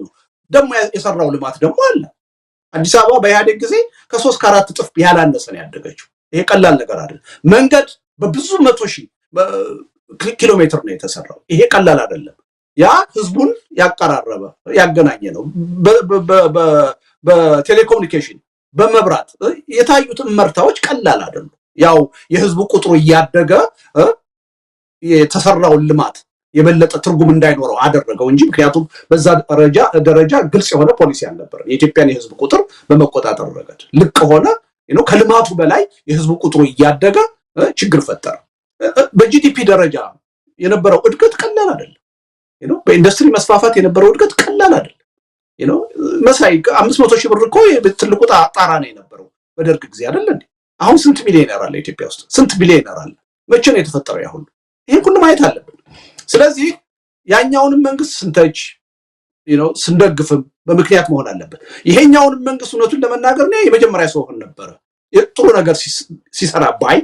ነው ደሞ የሰራው ልማት ደሞ አለ አዲስ አበባ በኢህአዴግ ጊዜ ከ3 ከ4 እጥፍ ያላነሰ ነው ያደገችው ይሄ ቀላል ነገር አይደለም መንገድ በብዙ 100,000 ኪሎ ሜትር ነው የተሰራው ይሄ ቀላል አይደለም ያ ህዝቡን ያቀራረበ ያገናኘ ነው በቴሌኮሙኒኬሽን በመብራት የታዩት መርታዎች ቀላል አይደለም ያው የህዝቡ ቁጥሩ ያደገ የተሰራው ልማት የበለጠ ትርጉም እንዳይኖረው አደረገው እንጂ ምክንያቱም በዛ ደረጃ ግልጽ የሆነ ፖሊሲ አልነበር የኢትዮጵያን የህዝብ ቁጥር በመቆጣጠር ረገድ ልክ ሆነ ከልማቱ በላይ የህዝብ ቁጥሩ ያደገ ችግር ፈጠረ በጂዲፒ ደረጃ የነበረው እድገት ቀላል አይደለም በኢንዱስትሪ መስፋፋት የነበረው እድገት ቀላል አይደለም መሳይ 500,000 ብር እኮ ትልቁ ጣራ ነው የነበረው በደርግ ጊዜ አይደል እንዴ አሁን ስንት ሚሊዮነር አለ ኢትዮጵያ ውስጥ ስንት ቢሊዮነር አለ መቼ ነው የተፈጠረው ያሁን ይሄ ሁሉ ማየት አለብን ስለዚህ ያኛውን መንግስት ስንተች ስንደግፍም በምክንያት መሆን አለበት ይሄኛውን መንግስት እውነቱን ለመናገር ነው የመጀመሪያ ሰው ሆነ ነበር ጥሩ ነገር ሲሰራ ባይ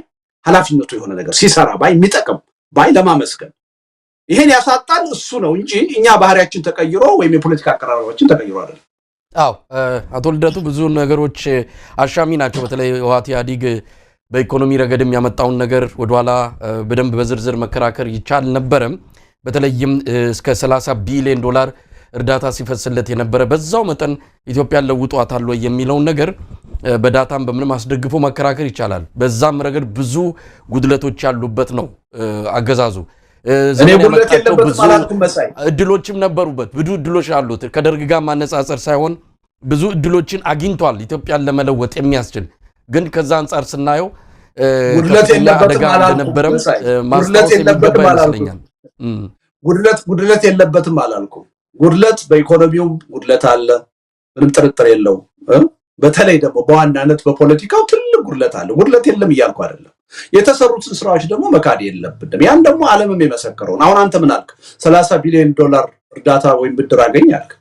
ኃላፊነቱ የሆነ ነገር ሲሰራ ባይ የሚጠቅም ባይ ለማመስገን ይሄን ያሳጣን እሱ ነው እንጂ እኛ ባህሪያችን ተቀይሮ ወይም የፖለቲካ አቀራረባችን ተቀይሮ አይደለም አዎ አቶ ልደቱ ብዙ ነገሮች አሻሚ ናቸው በተለይ ህወሓት ኢህአዴግ በኢኮኖሚ ረገድም ያመጣውን ነገር ወደኋላ በደንብ በዝርዝር መከራከር ይቻል ነበርም በተለይም እስከ 30 ቢሊዮን ዶላር እርዳታ ሲፈስለት የነበረ በዛው መጠን ኢትዮጵያን ለውጧታል ወይ የሚለው ነገር በዳታም በምንም አስደግፎ መከራከር ይቻላል በዛም ረገድ ብዙ ጉድለቶች ያሉበት ነው አገዛዙ ዘመን ያመጣው ብዙ እድሎችም ነበሩበት ብዙ እድሎች አሉት ከደርግ ጋር ማነጻጸር ሳይሆን ብዙ እድሎችን አግኝቷል ኢትዮጵያን ለመለወጥ የሚያስችል ግን ከዛ አንፃር ስናየው ጉድለት የለበትም አላልኩም ጉድለት በኢኮኖሚው ጉድለት አለ ምንም ጥርጥር የለው በተለይ ደግሞ በዋናነት በፖለቲካው ትልቅ ጉድለት አለ ጉድለት የለም ይያልኩ አይደለም የተሰሩትን ስራዎች ደግሞ መካድ የለብንም ያን ደግሞ ዓለምም የመሰከረው አሁን አንተ ምን አልክ 30 ቢሊዮን ዶላር እርዳታ ወይም ብድር አገኛልክ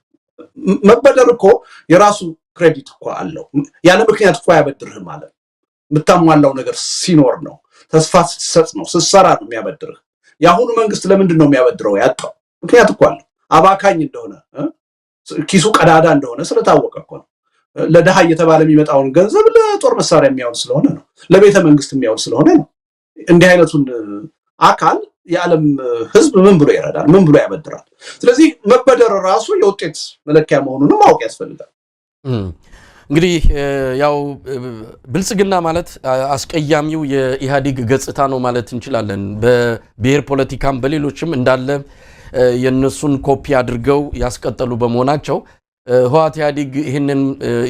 መበደር እኮ የራሱ ክሬዲት እኮ አለው ያለ ምክንያት እኮ ያበድርህ ማለት ምታሟላው ነገር ሲኖር ነው ተስፋ ሲሰጥ ነው ሲሰራ ነው የሚያበድርህ ያሁኑ መንግስት ለምንድን ነው የሚያበድረው ያጣው ምክንያት እኮ አለ አባካኝ እንደሆነ ኪሱ ቀዳዳ እንደሆነ ስለታወቀ እኮ ነው ለደሃ እየተባለ የሚመጣውን ገንዘብ ለጦር መሳሪያ የሚያውል ስለሆነ ነው ለቤተ መንግስት የሚያውል ስለሆነ ነው እንዲህ አይነቱን አካል የዓለም ህዝብ ምን ብሎ ይረዳል ምን ብሎ ያበድራል ስለዚህ መበደር ራሱ የውጤት መለኪያ መሆኑን ማወቅ ያስፈልጋል እንግዲህ ያው ብልጽግና ማለት አስቀያሚው የኢህአዴግ ገጽታ ነው ማለት እንችላለን በብሔር ፖለቲካም በሌሎችም እንዳለ የነሱን ኮፒ አድርገው ያስቀጠሉ በመሆናቸው ህወሓት ኢህአዴግ ይሄንን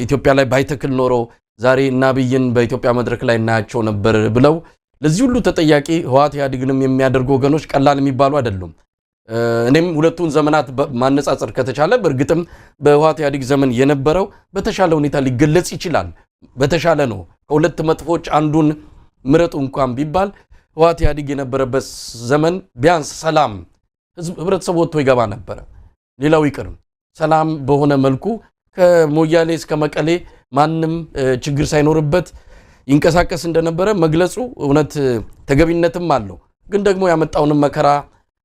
ኢትዮጵያ ላይ ባይተክል ኖሮ ዛሬ እናብይን በኢትዮጵያ መድረክ ላይ እናያቸው ነበር ብለው ለዚህ ሁሉ ተጠያቂ ህወሓት ኢህአዴግንም የሚያደርጉ ወገኖች ቀላል የሚባሉ አይደሉም እኔም ሁለቱን ዘመናት ማነጻጸር ከተቻለ በእርግጥም በህወሓት ኢህአዴግ ዘመን የነበረው በተሻለ ሁኔታ ሊገለጽ ይችላል በተሻለ ነው ከሁለት መጥፎች አንዱን ምረጡ እንኳን ቢባል ህወሓት ኢህአዴግ የነበረበት ዘመን ቢያንስ ሰላም ህብረተሰቡ ወጥቶ ይገባ ነበር ሌላው ይቅርም ሰላም በሆነ መልኩ ከሞያሌ እስከ መቀሌ ማንም ችግር ሳይኖርበት ይንቀሳቀስ እንደነበረ መግለጹ እውነት ተገቢነትም አለው ግን ደግሞ ያመጣውን መከራ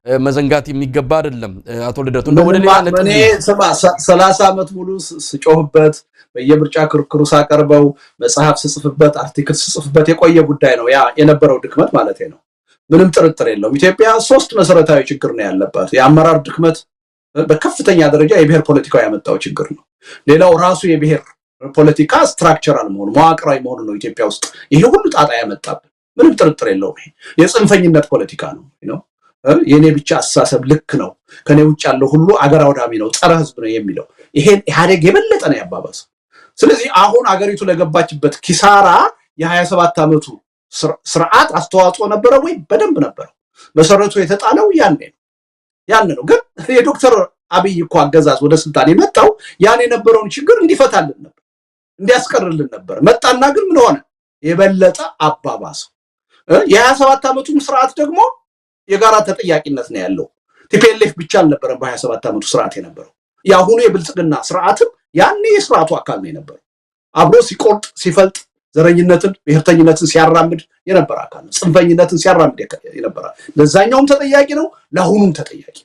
መዘንጋት የሚገባ አይደለም አቶ ልደቱ እንደው ወደ ሌላ ነጥብ 30 አመት ሙሉ ስጮህበት በየምርጫ ክርክሩ ሳቀርበው መጽሐፍ ስጽፍበት አርቲክል ስጽፍበት የቆየ ጉዳይ ነው ያ የነበረው ድክመት ማለት ነው ምንም ጥርጥር የለውም ኢትዮጵያ 3 መሰረታዊ ችግር ነው ያለባት የአመራር ድክመት በከፍተኛ ደረጃ የብሔር ፖለቲካው ያመጣው ችግር ነው ሌላው ራሱ የብሔር ፖለቲካ ስትራክቸራል መሆኑ መዋቅራዊ መሆኑ ነው ኢትዮጵያ ውስጥ ይሄ ሁሉ ጣጣ ያመጣበት ምንም ጥርጥር የለውም ይሄ የጽንፈኝነት ፖለቲካ ነው የኔ ብቻ አሳሰብ ልክ ነው ከኔ ውጭ ያለው ሁሉ አገር አውዳሚ ነው ጸረ ህዝብ ነው የሚለው ይሄን ኢህአዴግ የበለጠ ነው ያባባሰው ስለዚህ አሁን አገሪቱ ለገባችበት ኪሳራ የ27 አመቱ ስርዓት አስተዋጽኦ ነበረ ወይ በደንብ ነበር መሰረቱ የተጣለው ያን ነው ግን የዶክተር አብይ እኮ አገዛዝ ወደ ስልጣን የመጣው ያን የነበረውን ችግር እንዲፈታልን ነበር እንዲያስቀርልን ነበር መጣና ግን ምን ሆነ የበለጠ አባባሰው የ27 አመቱን ስርዓት ደግሞ የጋራ ተጠያቂነት ነው ያለው ቲፒኤልኤፍ ብቻ አልነበረም በ27 አመቱ ስርዓት የነበረው ያሁኑ የብልጽግና ስርዓትም ያኔ የስርዓቱ አካል ነው የነበረው አብሮ ሲቆርጥ ሲፈልጥ ዘረኝነትን ብሔርተኝነትን ሲያራምድ የነበረ አካል ነው ጽንፈኝነትን ሲያራምድ የነበረ ለዛኛውም ተጠያቂ ነው ለሁሉም ተጠያቂ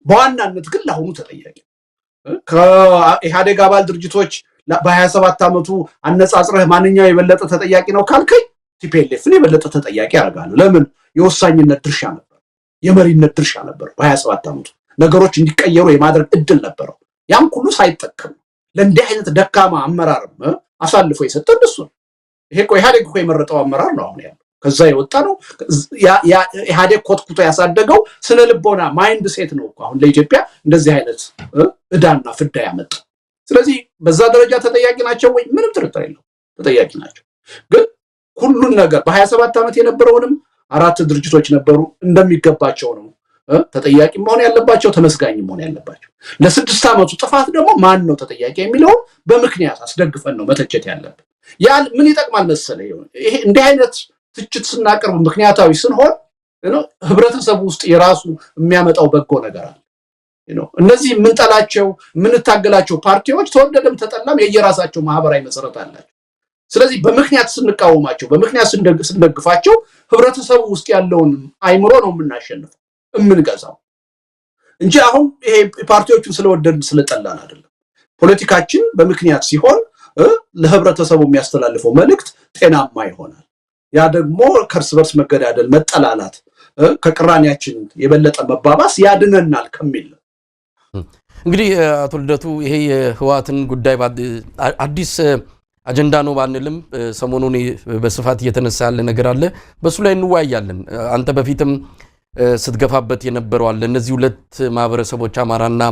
በዋናነት ግን ለሁሉ ተጠያቂ ከኢህአዴግ አባል ድርጅቶች በ27 ዓመቱ አነጻጽረህ ማንኛው የበለጠ ተጠያቂ ነው ካልከኝ ቲፒኤልኤፍን የበለጠ ተጠያቂ ያደርጋሉ። ለምን? የወሳኝነት ድርሻ ነበር፣ የመሪነት ድርሻ ነበር። በ27 ዓመቱ ነገሮች እንዲቀየሩ የማድረግ እድል ነበረው። ያም ሁሉ ሳይጠቀም ለእንዲህ አይነት ደካማ አመራርም አሳልፎ የሰጠው እሱ ነው። ይሄ እኮ ኢህአዴግ እኮ የመረጠው አመራር ነው አሁን ያለው። ከዛ የወጣ ነው። ኢህአዴግ ኮትኩቶ ያሳደገው ስነ ልቦና ማይንድ ሴት ነው አሁን ለኢትዮጵያ እንደዚህ አይነት እዳና ፍዳ ያመጣ። ስለዚህ በዛ ደረጃ ተጠያቂ ናቸው ወይ? ምንም ጥርጥር የለው ተጠያቂ ናቸው። ግን ሁሉን ነገር በ27 ዓመት የነበረውንም 4 ድርጅቶች ነበሩ እንደሚገባቸው ነው ተጠያቂ መሆን ያለባቸው፣ ተመስጋኝ መሆን ያለባቸው። ለ6 ዓመቱ ጥፋት ደግሞ ማን ነው ተጠያቂ የሚለው በምክንያት አስደግፈን ነው መተቸት ያለብን። ያ ምን ይጠቅማል መሰለ? ይሄ እንዲህ አይነት ትችት ስናቀርብ ምክንያታዊ ስንሆን ህብረተሰቡ ውስጥ የራሱ የሚያመጣው በጎ ነገር አለ። እነዚህ የምንጠላቸው የምንታገላቸው ፓርቲዎች ተወደደም ተጠላም የየራሳቸው ማህበራዊ መሰረት አላቸው። ስለዚህ በምክንያት ስንቃወማቸው፣ በምክንያት ስንደግፋቸው ህብረተሰቡ ውስጥ ያለውን አይምሮ ነው የምናሸንፈው የምንገዛው እንጂ አሁን ይሄ ፓርቲዎቹን ስለወደድን ስለጠላን አይደለም። ፖለቲካችን በምክንያት ሲሆን ለህብረተሰቡ የሚያስተላልፈው መልእክት ጤናማ ይሆናል። ያ ደግሞ ከእርስ በርስ መገዳደል፣ መጠላላት፣ ከቅራኔያችን የበለጠ መባባስ ያድነናል ከሚል እንግዲህ አቶ ልደቱ ይሄ የህወሓትን ጉዳይ አዲስ አጀንዳ ነው ባንልም ሰሞኑን በስፋት እየተነሳ ያለ ነገር አለ። በሱ ላይ እንወያያለን። አንተ በፊትም ስትገፋበት የነበረው አለ። እነዚህ ሁለት ማህበረሰቦች አማራና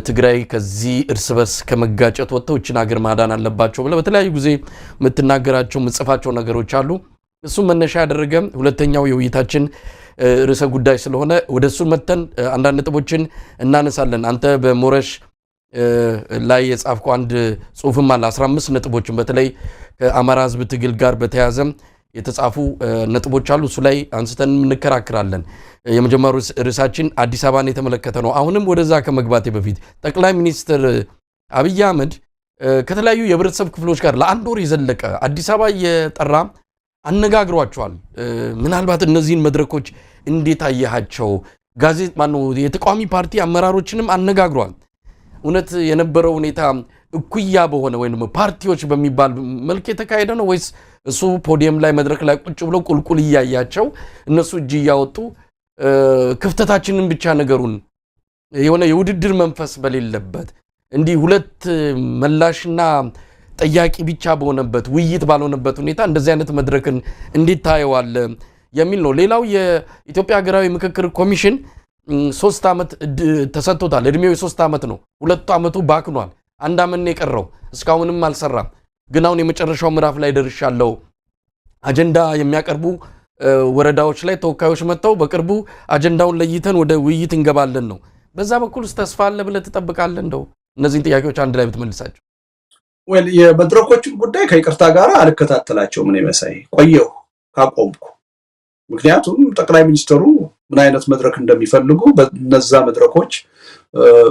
ትግራይ ከዚህ እርስ በርስ ከመጋጨት ወጥተው እችን ሀገር ማዳን አለባቸው ብለህ በተለያዩ ጊዜ የምትናገራቸው የምጽፋቸው ነገሮች አሉ። እሱ መነሻ ያደረገ ሁለተኛው የውይይታችን ርዕሰ ጉዳይ ስለሆነ ወደ እሱ መተን አንዳንድ ነጥቦችን እናነሳለን። አንተ በሞረሽ ላይ የጻፍከው አንድ ጽሁፍም አለ 15 ነጥቦችን በተለይ ከአማራ ህዝብ ትግል ጋር በተያያዘ የተጻፉ ነጥቦች አሉ። እሱ ላይ አንስተን እንከራከራለን። የመጀመሪያው ርዕሳችን አዲስ አበባን የተመለከተ ነው። አሁንም ወደዛ ከመግባቴ በፊት ጠቅላይ ሚኒስትር አብይ አህመድ ከተለያዩ የህብረተሰብ ክፍሎች ጋር ለአንድ ወር የዘለቀ አዲስ አበባ እየጠራ አነጋግሯቸዋል። ምናልባት እነዚህን መድረኮች እንዴት አያሃቸው? የተቃዋሚ ፓርቲ አመራሮችንም አነጋግሯል። እውነት የነበረው ሁኔታ እኩያ በሆነ ወይም ፓርቲዎች በሚባል መልክ የተካሄደ ነው ወይስ እሱ ፖዲየም ላይ መድረክ ላይ ቁጭ ብለው ቁልቁል እያያቸው እነሱ እጅ እያወጡ ክፍተታችንን ብቻ ነገሩን የሆነ የውድድር መንፈስ በሌለበት እንዲህ ሁለት መላሽና ጠያቂ ብቻ በሆነበት ውይይት ባልሆነበት ሁኔታ እንደዚህ አይነት መድረክን እንዴት ታየዋል የሚል ነው። ሌላው የኢትዮጵያ ሀገራዊ ምክክር ኮሚሽን 3 ዓመት ተሰጥቶታል። እድሜው የ3 ዓመት ነው። 2 ዓመቱ ባክኗል። 1 ዓመት ነው የቀረው። እስካሁንም አልሰራም። ግን አሁን የመጨረሻው ምዕራፍ ላይ ደርሻለሁ። አጀንዳ የሚያቀርቡ ወረዳዎች ላይ ተወካዮች መጥተው በቅርቡ አጀንዳውን ለይተን ወደ ውይይት እንገባለን ነው። በዛ በኩል ተስፋ አለ ብለህ ትጠብቃለህ? እንደው እነዚህን ጥያቄዎች አንድ ላይ ብትመልሳቸው። የመድረኮችን ጉዳይ ከይቅርታ ጋር አልከታተላቸው ምን መሳይ ቆየሁ ካቆምኩ። ምክንያቱም ጠቅላይ ሚኒስትሩ ምን አይነት መድረክ እንደሚፈልጉ በነዛ መድረኮች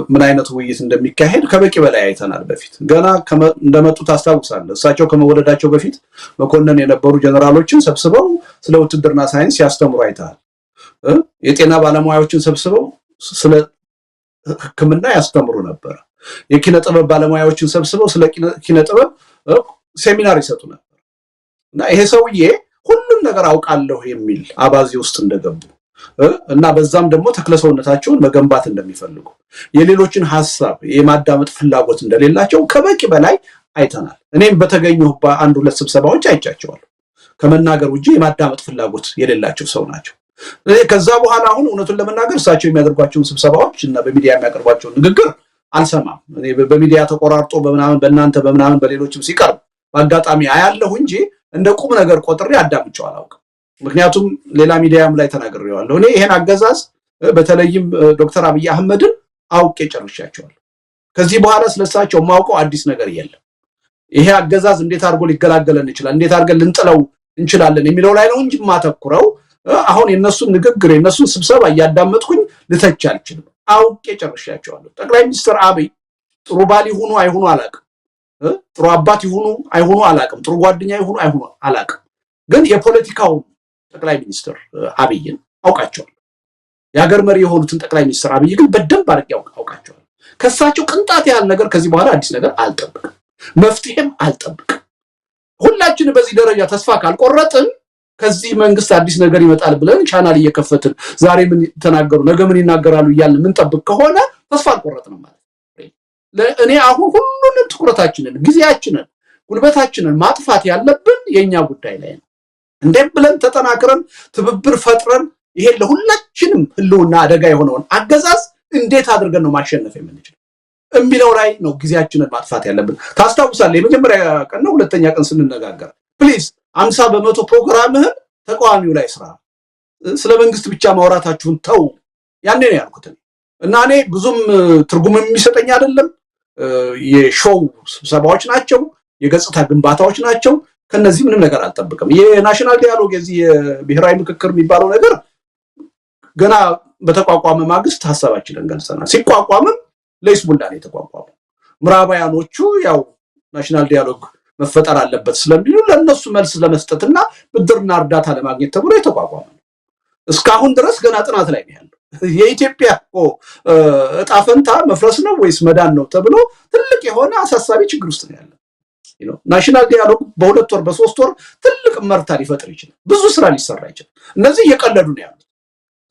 ምን አይነት ውይይት እንደሚካሄድ ከበቂ በላይ አይተናል። በፊት ገና እንደመጡ ታስታውሳለህ። እሳቸው ከመወለዳቸው በፊት መኮንን የነበሩ ጀነራሎችን ሰብስበው ስለ ውትድርና ሳይንስ ያስተምሩ አይተሃል። የጤና ባለሙያዎችን ሰብስበው ስለ ሕክምና ያስተምሩ ነበር። የኪነ ጥበብ ባለሙያዎችን ሰብስበው ስለ ኪነ ጥበብ ሴሚናር ይሰጡ ነበር። እና ይሄ ሰውዬ ሁሉም ነገር አውቃለሁ የሚል አባዜ ውስጥ እንደገቡ እና በዛም ደግሞ ተክለሰውነታቸውን መገንባት እንደሚፈልጉ የሌሎችን ሐሳብ የማዳመጥ ፍላጎት እንደሌላቸው ከበቂ በላይ አይተናል። እኔም በተገኘሁ በአንድ ሁለት ስብሰባዎች አይቻቸዋለሁ። ከመናገር ውጪ የማዳመጥ ፍላጎት የሌላቸው ሰው ናቸው። ከዛ በኋላ አሁን እውነቱን ለመናገር እሳቸው የሚያደርጓቸውን ስብሰባዎች እና በሚዲያ የሚያቀርቧቸውን ንግግር አልሰማም። እኔ በሚዲያ ተቆራርጦ በመናምን በእናንተ በመናምን በሌሎችም ሲቀርብ በአጋጣሚ አያለሁ እንጂ እንደ ቁም ነገር ቆጥሬ አዳምጬው አላውቅም። ምክንያቱም ሌላ ሚዲያም ላይ ተናግሬዋለሁ። እኔ ይሄን አገዛዝ በተለይም ዶክተር አብይ አህመድን አውቄ ጨርሻቸዋለሁ። ከዚህ በኋላ ስለሳቸው ማውቀው አዲስ ነገር የለም። ይሄ አገዛዝ እንዴት አድርጎ ሊገላገለን ይችላል፣ እንዴት አድርገን ልንጥለው እንችላለን የሚለው ላይ ነው እንጂ ማተኩረው አሁን የነሱን ንግግር የነሱን ስብሰባ እያዳመጥኩኝ ልተች አልችልም። አውቄ ጨርሻቸዋለሁ። ጠቅላይ ሚኒስትር አብይ ጥሩ ባል ይሁኑ አይሁኑ አላውቅም፣ ጥሩ አባት ይሁኑ አይሁኑ አላውቅም፣ ጥሩ ጓደኛ ይሁኑ አይሁኑ አላውቅም። ግን የፖለቲካው ጠቅላይ ሚኒስትር አብይን አውቃቸዋለሁ። የሀገር መሪ የሆኑትን ጠቅላይ ሚኒስትር አብይ ግን በደንብ አድርጌ አውቃቸዋለሁ። ከሳቸው ቅንጣት ያህል ነገር ከዚህ በኋላ አዲስ ነገር አልጠብቅም፣ መፍትሄም አልጠብቅም። ሁላችን በዚህ ደረጃ ተስፋ ካልቆረጥን ከዚህ መንግስት አዲስ ነገር ይመጣል ብለን ቻናል እየከፈትን ዛሬ ምን ተናገሩ ነገ ምን ይናገራሉ እያልን ምን ጠብቅ ከሆነ ተስፋ አልቆረጥንም ማለት እኔ አሁን ሁሉንም ትኩረታችንን ጊዜያችንን ጉልበታችንን ማጥፋት ያለብን የኛ ጉዳይ ላይ ነው። እንደም ብለን ተጠናክረን ትብብር ፈጥረን ይሄ ለሁላችንም ህልውና አደጋ የሆነውን አገዛዝ እንዴት አድርገን ነው ማሸነፍ የምንችለው እሚለው ላይ ነው ጊዜያችንን ማጥፋት ያለብን። ታስታውሳለህ የመጀመሪያ ቀን ነው ሁለተኛ ቀን ስንነጋገር ፕሊዝ 50% ፕሮግራምህን ተቃዋሚው ላይ ስራ፣ ስለ መንግስት ብቻ ማውራታችሁን ተው ያኔ ነው ያልኩት። እና እኔ ብዙም ትርጉም የሚሰጠኝ አይደለም። የሾው ስብሰባዎች ናቸው፣ የገጽታ ግንባታዎች ናቸው። ከነዚህ ምንም ነገር አልጠብቅም። የናሽናል ዲያሎግ የዚህ የብሔራዊ ምክክር የሚባለው ነገር ገና በተቋቋመ ማግስት ሐሳባችንን ገልጸናል። ሲቋቋምም ለይስሙላ ነው የተቋቋመው። ምዕራባውያኖቹ ያው ናሽናል ዲያሎግ መፈጠር አለበት ስለሚሉ ለነሱ መልስ ለመስጠትና ብድርና እርዳታ ለማግኘት ተብሎ የተቋቋመ ነው። እስካሁን ድረስ ገና ጥናት ላይ ነው ያለው። የኢትዮጵያ እጣ ፈንታ መፍረስ ነው ወይስ መዳን ነው ተብሎ ትልቅ የሆነ አሳሳቢ ችግር ውስጥ ነው ያለው። ናሽናል ዲያሎግ በሁለት ወር በሶስት ወር ትልቅ መርታ ሊፈጥር ይችላል። ብዙ ስራ ሊሰራ ይችላል። እነዚህ እየቀለዱ ነው ያሉት።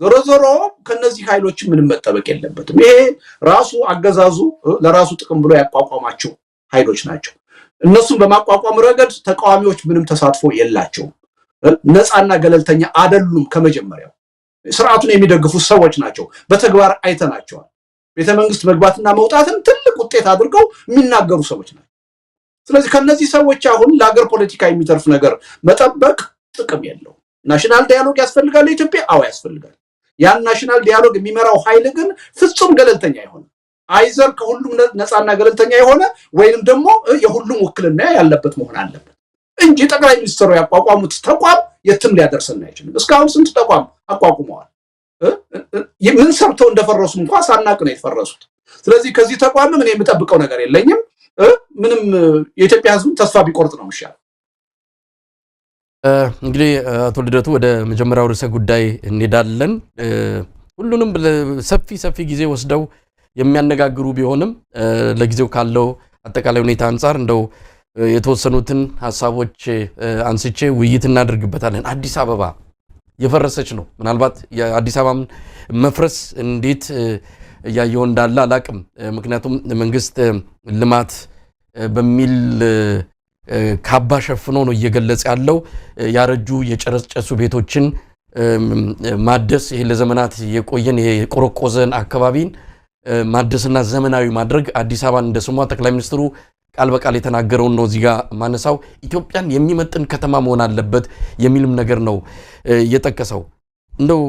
ዞሮ ዞሮ ከነዚህ ኃይሎች ምንም መጠበቅ የለበትም። ይሄ ራሱ አገዛዙ ለራሱ ጥቅም ብሎ ያቋቋማቸው ኃይሎች ናቸው። እነሱን በማቋቋም ረገድ ተቃዋሚዎች ምንም ተሳትፎ የላቸውም። ነፃና ገለልተኛ አይደሉም። ከመጀመሪያው ስርዓቱን የሚደግፉ ሰዎች ናቸው። በተግባር አይተናቸዋል። ቤተመንግስት መግባትና መውጣትን ትልቅ ውጤት አድርገው የሚናገሩ ሰዎች ናቸው። ስለዚህ ከነዚህ ሰዎች አሁን ለሀገር ፖለቲካ የሚተርፍ ነገር መጠበቅ ጥቅም የለው። ናሽናል ዲያሎግ ያስፈልጋል ለኢትዮጵያ? አዎ ያስፈልጋል። ያን ናሽናል ዲያሎግ የሚመራው ኃይል ግን ፍጹም ገለልተኛ ይሆን አይዘር ከሁሉም ነፃና ገለልተኛ የሆነ ወይንም ደግሞ የሁሉም ውክልና ያለበት መሆን አለበት እንጂ ጠቅላይ ሚኒስትሩ ያቋቋሙት ተቋም የትም ሊያደርሰን አይችልም። እስካሁን ስንት ተቋም አቋቁመዋል። ምን ሰርተው እንደፈረሱ እንኳን ሳናቅ ነው የተፈረሱት። ስለዚህ ከዚህ ተቋም ምን የምጠብቀው ነገር የለኝም። ምንም የኢትዮጵያ ሕዝብ ተስፋ ቢቆርጥ ነው የሚሻለው። እንግዲህ አቶ ልደቱ ወደ መጀመሪያው ርዕሰ ጉዳይ እንሄዳለን። ሁሉንም ሰፊ ጊዜ ወስደው የሚያነጋግሩ ቢሆንም ለጊዜው ካለው አጠቃላይ ሁኔታ አንፃር እንደው የተወሰኑትን ሐሳቦች አንስቼ ውይይት እናደርግበታለን። አዲስ አበባ የፈረሰች ነው። ምናልባት የአዲስ አበባ መፍረስ እንዴት እያየው እንዳለ አላቅም። ምክንያቱም መንግስት ልማት በሚል ካባ ሸፍኖ ነው እየገለጸ ያለው። ያረጁ የጨረጨሱ ቤቶችን ማደስ፣ ይሄ ለዘመናት የቆየን የቆረቆዘን አካባቢን ማደስና ዘመናዊ ማድረግ አዲስ አበባን እንደ ስሟ ጠቅላይ ሚኒስትሩ ቃል በቃል የተናገረውን ነው እዚህ ጋር ማነሳው። ኢትዮጵያን የሚመጥን ከተማ መሆን አለበት የሚልም ነገር ነው የጠቀሰው። እንደው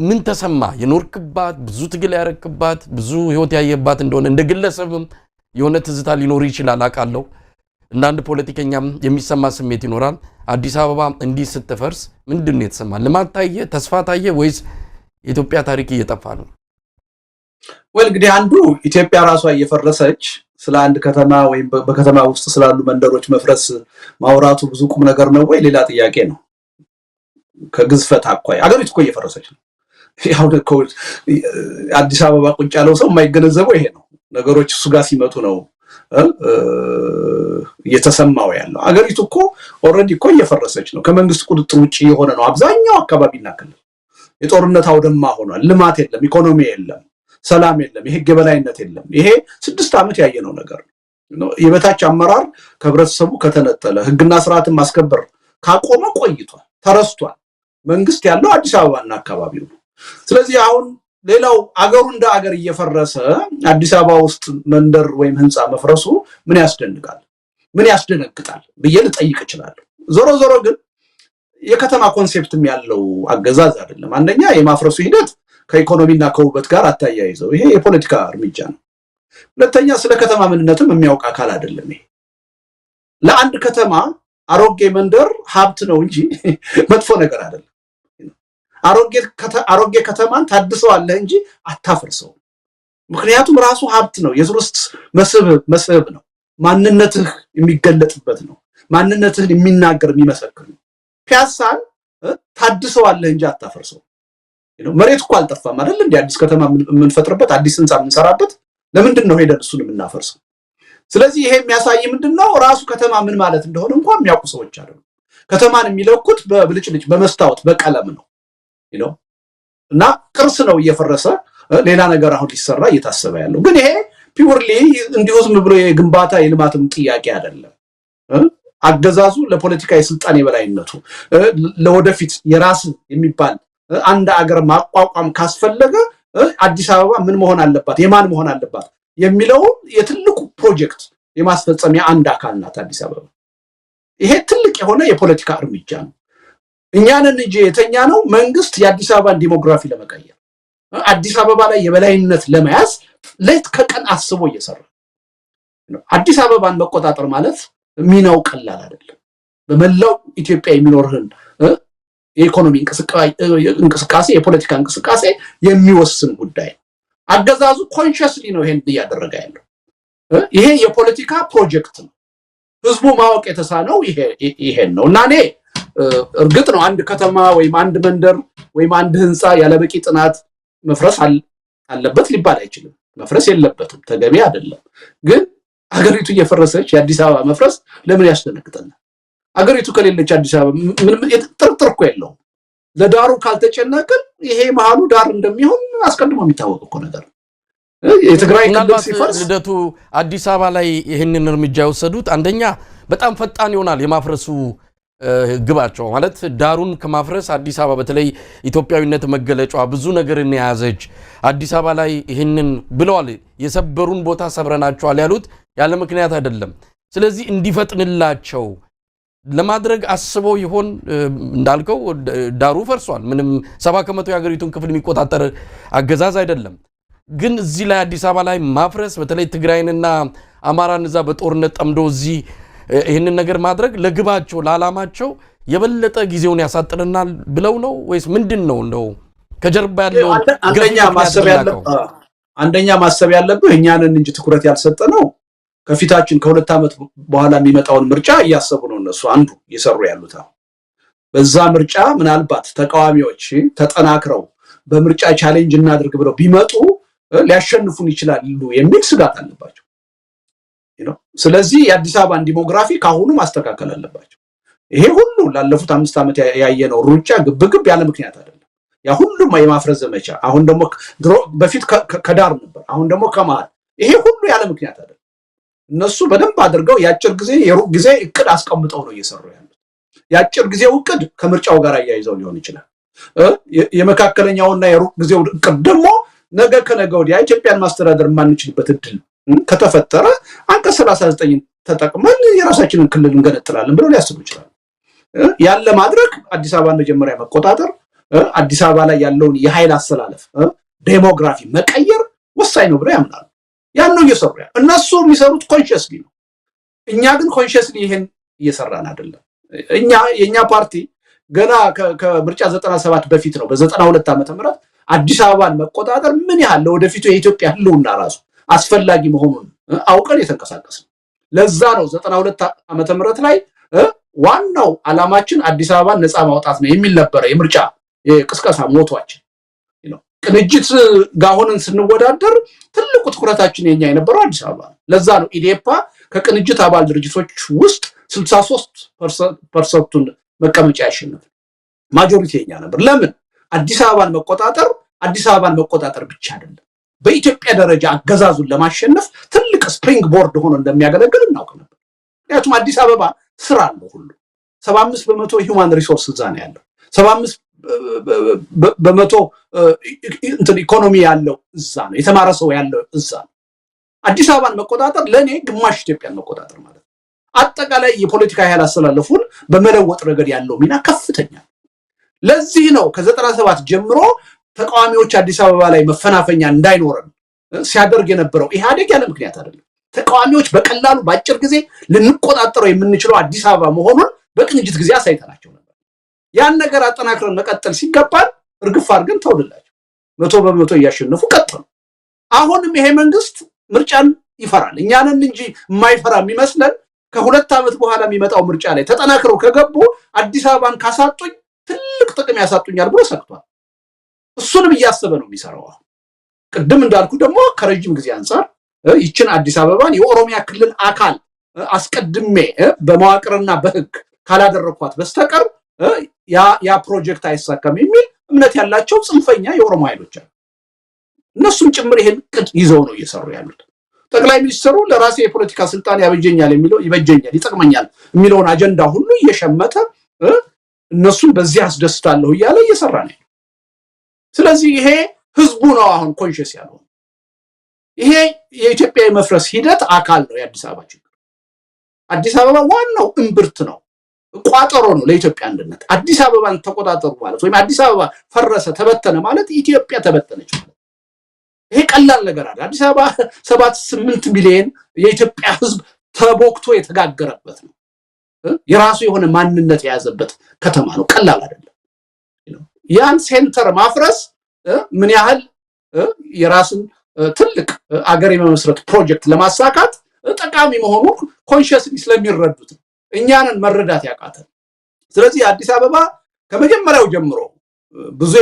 ምን ተሰማ? የኖርክባት ብዙ ትግል ያረክባት ብዙ ህይወት ያየባት እንደሆነ እንደ ግለሰብም የሆነ ትዝታ ሊኖር ይችላል አውቃለሁ። እንደ አንድ ፖለቲከኛም የሚሰማ ስሜት ይኖራል። አዲስ አበባ እንዲህ ስትፈርስ ምንድን ነው የተሰማ? ልማት ታየ? ተስፋ ታየ? ወይስ የኢትዮጵያ ታሪክ እየጠፋ ነው? ወይ እንግዲህ አንዱ ኢትዮጵያ ራሷ እየፈረሰች ስለ አንድ ከተማ ወይም በከተማ ውስጥ ስላሉ መንደሮች መፍረስ ማውራቱ ብዙ ቁም ነገር ነው ወይ ሌላ ጥያቄ ነው። ከግዝፈት አኳያ አገሪቱ እኮ እየፈረሰች ነው። ያው እኮ አዲስ አበባ ቁጭ ያለው ሰው የማይገነዘበው ይሄ ነው። ነገሮች እሱ ጋር ሲመጡ ነው እየተሰማው ያለው። አገሪቱ እኮ ኦልሬዲ እኮ እየፈረሰች ነው። ከመንግስት ቁጥጥር ውጪ የሆነ ነው አብዛኛው አካባቢና ክልል። የጦርነት አውድማ ሆኗል። ልማት የለም፣ ኢኮኖሚ የለም፣ ሰላም የለም፣ የህግ የበላይነት የለም። ይሄ 6 ዓመት ያየነው ነገር ነው። የበታች አመራር ከህብረተሰቡ ከተነጠለ ህግና ስርዓትን ማስከበር ካቆመ ቆይቷል፣ ተረስቷል። መንግስት ያለው አዲስ አበባና አካባቢው ነው። ስለዚህ አሁን ሌላው አገሩ እንደ አገር እየፈረሰ አዲስ አበባ ውስጥ መንደር ወይም ህንፃ መፍረሱ ምን ያስደንቃል? ምን ያስደነግጣል ብዬ ልጠይቅ እችላለሁ። ዞሮ ዞሮ ግን የከተማ ኮንሴፕትም ያለው አገዛዝ አይደለም። አንደኛ የማፍረሱ ሂደት ከኢኮኖሚና ከውበት ጋር አታያይዘው፣ ይሄ የፖለቲካ እርምጃ ነው። ሁለተኛ ስለ ከተማ ምንነትም የሚያውቅ አካል አይደለም። ይሄ ለአንድ ከተማ አሮጌ መንደር ሀብት ነው እንጂ መጥፎ ነገር አይደለም። አሮጌ ከተማን ታድሰዋለህ እንጂ አታፈርሰው። ምክንያቱም ራሱ ሀብት ነው፣ የቱሪስት መስህብ ነው፣ ማንነትህ የሚገለጥበት ነው፣ ማንነትህን የሚናገር የሚመሰክር ነው። ፒያሳን ታድሰዋለህ እንጂ አታፈርሰው። መሬት እኮ አልጠፋም አይደል? እንደ አዲስ ከተማ የምንፈጥርበት አዲስ ህንፃ የምንሰራበት ለምንድን ነው ሄደን እሱን የምናፈርሰው? ስለዚህ ይሄ የሚያሳይ ምንድነው ራሱ ከተማ ምን ማለት እንደሆነ እንኳን የሚያውቁ ሰዎች አይደሉም። ከተማን የሚለኩት በብልጭልጭ በመስታወት በቀለም ነው እና ቅርስ ነው እየፈረሰ ሌላ ነገር አሁን ሊሰራ እየታሰበ ያለው። ግን ይሄ ፒውርሊ እንዲሁ ዝም ብሎ የግንባታ የልማትም ጥያቄ አይደለም። አገዛዙ ለፖለቲካ የስልጣን የበላይነቱ ለወደፊት የራስ የሚባል አንድ አገር ማቋቋም ካስፈለገ አዲስ አበባ ምን መሆን አለባት የማን መሆን አለባት የሚለው የትልቁ ፕሮጀክት የማስፈጸሚያ አንድ አካል ናት አዲስ አበባ። ይሄ ትልቅ የሆነ የፖለቲካ እርምጃ ነው። እኛንን እንጂ የተኛ ነው መንግስት የአዲስ አበባን ዲሞግራፊ ለመቀየር አዲስ አበባ ላይ የበላይነት ለመያዝ ሌት ከቀን አስቦ እየሰራ ነው። አዲስ አበባን መቆጣጠር ማለት ሚናው ቀላል አይደለም። በመላው ኢትዮጵያ የሚኖርህን የኢኮኖሚ እንቅስቃሴ የፖለቲካ እንቅስቃሴ የሚወስን ጉዳይ። አገዛዙ ኮንሺየስሊ ነው ይሄን እያደረገ ያለው። ይሄ የፖለቲካ ፕሮጀክት ነው። ህዝቡ ማወቅ የተሳነው ይሄን ነው እና እኔ እርግጥ ነው አንድ ከተማ ወይም አንድ መንደር ወይም አንድ ህንፃ ያለበቂ ጥናት መፍረስ አለበት ሊባል አይችልም። መፍረስ የለበትም፣ ተገቢ አይደለም። ግን አገሪቱ እየፈረሰች የአዲስ አበባ መፍረስ ለምን ያስደነግጠናል? አገሪቱ ከሌለች አዲስ አበባ ምንም ጥርጥር እኮ የለውም። ለዳሩ ካልተጨነቅን ይሄ መሃሉ ዳር እንደሚሆን አስቀድሞ የሚታወቅ እኮ ነገር ነው። የትግራይ ክልል ሲፈርስ ልደቱ አዲስ አበባ ላይ ይህንን እርምጃ የወሰዱት አንደኛ በጣም ፈጣን ይሆናል የማፍረሱ ግባቸው ማለት ዳሩን ከማፍረስ አዲስ አበባ በተለይ ኢትዮጵያዊነት መገለጫዋ ብዙ ነገርን የያዘች አዲስ አበባ ላይ ይህንን ብለዋል። የሰበሩን ቦታ ሰብረናቸዋል ያሉት ያለ ምክንያት አይደለም። ስለዚህ እንዲፈጥንላቸው ለማድረግ አስበው ይሆን? እንዳልከው ዳሩ ፈርሷል። ምንም 70% የሀገሪቱን ክፍል የሚቆጣጠር አገዛዝ አይደለም። ግን እዚህ ላይ አዲስ አበባ ላይ ማፍረስ በተለይ ትግራይንና አማራን እዛ በጦርነት ጠምዶ እዚህ ይህንን ነገር ማድረግ ለግባቸው ለዓላማቸው የበለጠ ጊዜውን ያሳጥርናል ብለው ነው ወይስ ምንድን ነው? እንደው ከጀርባ ያለው አንደኛ ማሰብ ያለብህ እኛንን እንጂ ትኩረት ያልሰጠ ነው ከፊታችን ከ2 ዓመት በኋላ የሚመጣውን ምርጫ እያሰቡ ነው እነሱ አንዱ እየሰሩ ያሉት። በዛ ምርጫ ምናልባት ተቃዋሚዎች ተጠናክረው በምርጫ ቻሌንጅ እናድርግ ብለው ቢመጡ ሊያሸንፉን ይችላሉ የሚል ስጋት አለባቸው። ስለዚህ የአዲስ አበባን ዲሞግራፊ ካሁኑ ማስተካከል አለባቸው። ይሄ ሁሉ ላለፉት 5 ዓመት ያየነው ሩጫ ግብግብ ያለ ምክንያት አይደለም። ያ ሁሉም የማፍረስ ዘመቻ አሁን ደግሞ በፊት ከዳር ነበር፣ አሁን ደግሞ ከመሃል ይሄ ሁሉ ያለ ምክንያት አይደለም። እነሱ በደንብ አድርገው ያጭር ጊዜ የሩቅ ጊዜ እቅድ አስቀምጠው ነው እየሰሩ ያሉት። ያጭር ጊዜው እቅድ ከምርጫው ጋር አያይዘው ሊሆን ይችላል። የመካከለኛውና የሩቅ ጊዜው እቅድ ደግሞ ነገ ከነገ ወዲያ ኢትዮጵያን ማስተዳደር የማንችልበት እድል ከተፈጠረ አንቀጽ 39 ተጠቅመን የራሳችንን ክልል እንገነጥላለን ብለው ሊያስቡ ይችላል። ያለ ማድረግ አዲስ አበባን መጀመሪያ መቆጣጠር፣ አዲስ አበባ ላይ ያለውን የኃይል አሰላለፍ ዴሞግራፊ መቀየር ወሳኝ ነው ብለው ያምናሉ። ያን ነው እየሰሩ ያለው። እነሱ የሚሰሩት ኮንሺየስሊ ነው። እኛ ግን ኮንሺየስሊ ይሄን እየሰራን አይደለም። የኛ ፓርቲ ገና ከምርጫ 97 በፊት ነው በ92 ዓመተ ምህረት አዲስ አበባን መቆጣጠር ምን ያህል ለወደፊቱ የኢትዮጵያ ህልውና ራሱ አስፈላጊ መሆኑን አውቀን የተንቀሳቀስን። ለዛ ነው 92 ዓመተ ምህረት ላይ ዋናው ዓላማችን አዲስ አበባን ነፃ ማውጣት ነው የሚል ነበር የምርጫ የቅስቀሳ ሞቷችን። ቅንጅት ጋር ሆነን ስንወዳደር ትልቁ ትኩረታችን የኛ የነበረው አዲስ አበባ ነው። ለዛ ነው ኢዴፓ ከቅንጅት አባል ድርጅቶች ውስጥ 63% መቀመጫ ያሸነፈ ማጆሪቲ የኛ ነበር። ለምን? አዲስ አበባን መቆጣጠር ብቻ አይደለም፣ በኢትዮጵያ ደረጃ አገዛዙን ለማሸነፍ ትልቅ ስፕሪንግ ቦርድ ሆኖ እንደሚያገለግል እናውቅ ነበር። ምክንያቱም አዲስ አበባ ስራ አለው ሁሉ 75% ሂውማን ሪሶርስ እዛ ነው ያለው። 75% ኢኮኖሚ ያለው እዛ ነው። የተማረ ሰው ያለው እዛ ነው። አዲስ አበባን መቆጣጠር ለኔ ግማሽ ኢትዮጵያን መቆጣጠር ማለት ነው። አጠቃላይ የፖለቲካ ኃይል አስተላለፉን በመለወጥ ረገድ ያለው ሚና ከፍተኛ ነው። ለዚህ ነው ከ97 ጀምሮ ተቃዋሚዎች አዲስ አበባ ላይ መፈናፈኛ እንዳይኖረን ሲያደርግ የነበረው ኢህአዴግ ያለ ምክንያት አይደለም። ተቃዋሚዎች በቀላሉ ባጭር ጊዜ ልንቆጣጠረው የምንችለው አዲስ አበባ መሆኑን በቅንጅት ጊዜ አሳይተናቸው ነበር። ያን ነገር አጠናክረን መቀጠል ሲገባን እርግፍ አድርገን ተውልላቸው 100% እያሸነፉ ቀጠሉ። አሁንም ይሄ መንግስት ምርጫን ይፈራል። እኛንን እንጂ የማይፈራ የሚመስለን ከ2 ዓመት በኋላ የሚመጣው ምርጫ ላይ ተጠናክረው ከገቡ አዲስ አበባን ካሳጡኝ ትልቅ ጥቅም ያሳጡኛል ብሎ ሰግቷል። እሱንም እያሰበ ነው የሚሰራው። ቅድም እንዳልኩ ደግሞ ከረጅም ጊዜ አንፃር ይችን አዲስ አበባን የኦሮሚያ ክልል አካል አስቀድሜ በመዋቅርና በህግ ካላደረኳት በስተቀር ያ ፕሮጀክት አይሳካም የሚል እምነት ያላቸው ጽንፈኛ የኦሮሞ ኃይሎች አሉ። እነሱም ጭምር ይሄን ቅድ ይዘው ነው እየሰሩ ያሉት። ጠቅላይ ሚኒስትሩ ለራሴ የፖለቲካ ስልጣን ያበጀኛል የሚለው ይበጀኛል ይጠቅመኛል የሚለውን አጀንዳ ሁሉ እየሸመተ እነሱም በዚህ አስደስታለሁ እያለ እየሰራ ነው። ስለዚህ ይሄ ህዝቡ ነው አሁን ኮንሺየስ ያለው። ይሄ የኢትዮጵያ የመፍረስ ሂደት አካል ነው የአዲስ አበባ ችግር። አዲስ አበባ ዋናው እምብርት ነው፣ ቋጠሮ ነው ለኢትዮጵያ አንድነት። አዲስ አበባን ተቆጣጠሩ ማለት ወይም አዲስ አበባ ፈረሰ ተበተነ ማለት ኢትዮጵያ ተበተነች ማለት። ይሄ ቀላል ነገር አይደል። አዲስ አበባ 7-8 ሚሊዮን የኢትዮጵያ ህዝብ ተቦክቶ የተጋገረበት ነው። የራሱ የሆነ ማንነት የያዘበት ከተማ ነው። ቀላል አይደለም። ያን ሴንተር ማፍረስ ምን ያህል የራስን ትልቅ አገር የመመስረት ፕሮጀክት ለማሳካት ጠቃሚ መሆኑ ኮንሺየስሊ ስለሚረዱት እኛንን መረዳት ያቃተን። ስለዚህ አዲስ አበባ ከመጀመሪያው ጀምሮ ብዙ